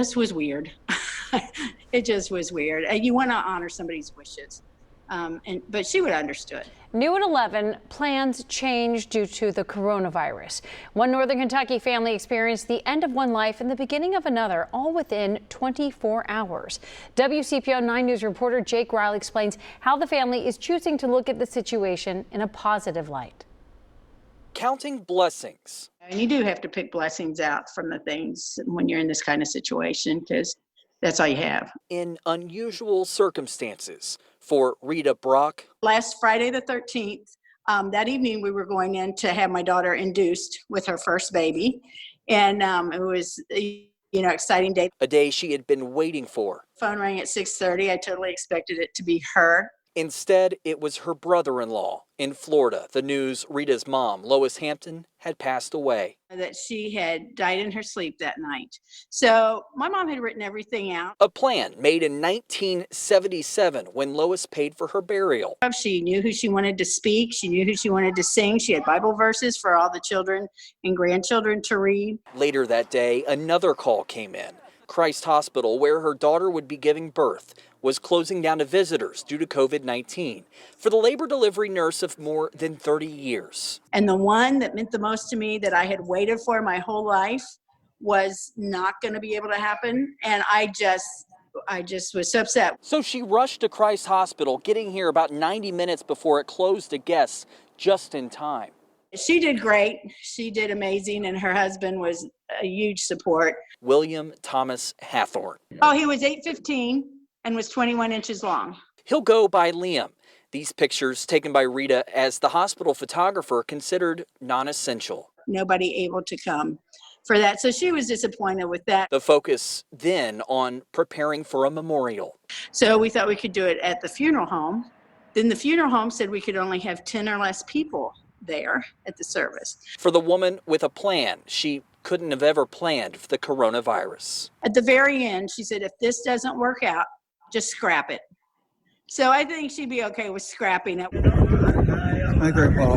just was weird. It just was weird. And you want to honor somebody's wishes. But she would have understood. New at 11, plans changed due to the coronavirus. One Northern Kentucky family experienced the end of one life and the beginning of another, all within 24 hours. WCPO 9 News reporter Jake RYLE explains how the family is choosing to look at the situation in a positive light. Counting blessings. And you do have to pick blessings out from the things when you're in this kind of situation, because that's all you have. In unusual circumstances for Rita Brock. Last Friday the 13th, that evening we were going in to have my daughter induced with her first baby. And it was, exciting day. A day she had been waiting for. Phone rang at 6:30. I totally expected it to be her. Instead, it was her brother-in-law in Florida. The news Rita's mom, Lois Hampton, had passed away. That she had died in her sleep that night. So my mom had written everything out. A plan made in 1977 when Lois paid for her burial. She knew who she wanted to speak. She knew who she wanted to sing. She had Bible verses for all the children and grandchildren to read. Later that day, another call came in. Christ Hospital, where her daughter would be giving birth, was closing down to visitors due to COVID-19 for the labor delivery nurse of more than 30 years. And the one that meant the most to me that I had waited for my whole life was not going to be able to happen. And I just was so upset. So she rushed to Christ Hospital, getting here about 90 minutes before it closed to guests, just in time. She did great. She did amazing. And her husband was a huge support. William Thomas Hathorn. Oh, he was 8'15" and was 21 inches long. He'll go by Liam. These pictures taken by Rita as the hospital photographer considered non-essential. Nobody able to come for that. So she was disappointed with that. The focus then on preparing for a memorial. So we thought we could do it at the funeral home. Then the funeral home said we could only have 10 or less people there at the service. For the woman with a plan, she couldn't have ever planned for the coronavirus. At the very end, she said, if this doesn't work out, just scrap it. So I think she'd be okay with scrapping it. I agree, Paul.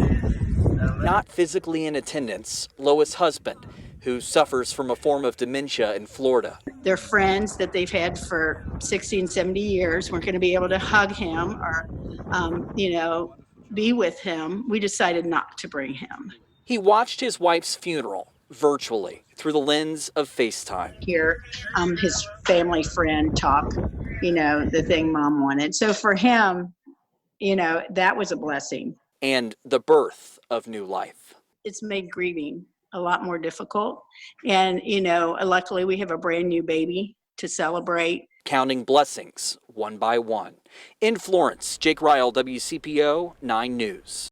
Not physically in attendance, Lois' husband, who suffers from a form of dementia in Florida. Their friends that they've had for 60 and 70 years weren't going to be able to hug him or, be with him. We decided not to bring him. He watched his wife's funeral virtually through the lens of FaceTime. Hear his family friend talk, the thing mom wanted. So for him, that was a blessing. And the birth of new life. It's made grieving a lot more difficult. And, luckily we have a brand new baby to celebrate. Counting blessings one by one. In Florence, Jake RYLE, WCPO 9 News.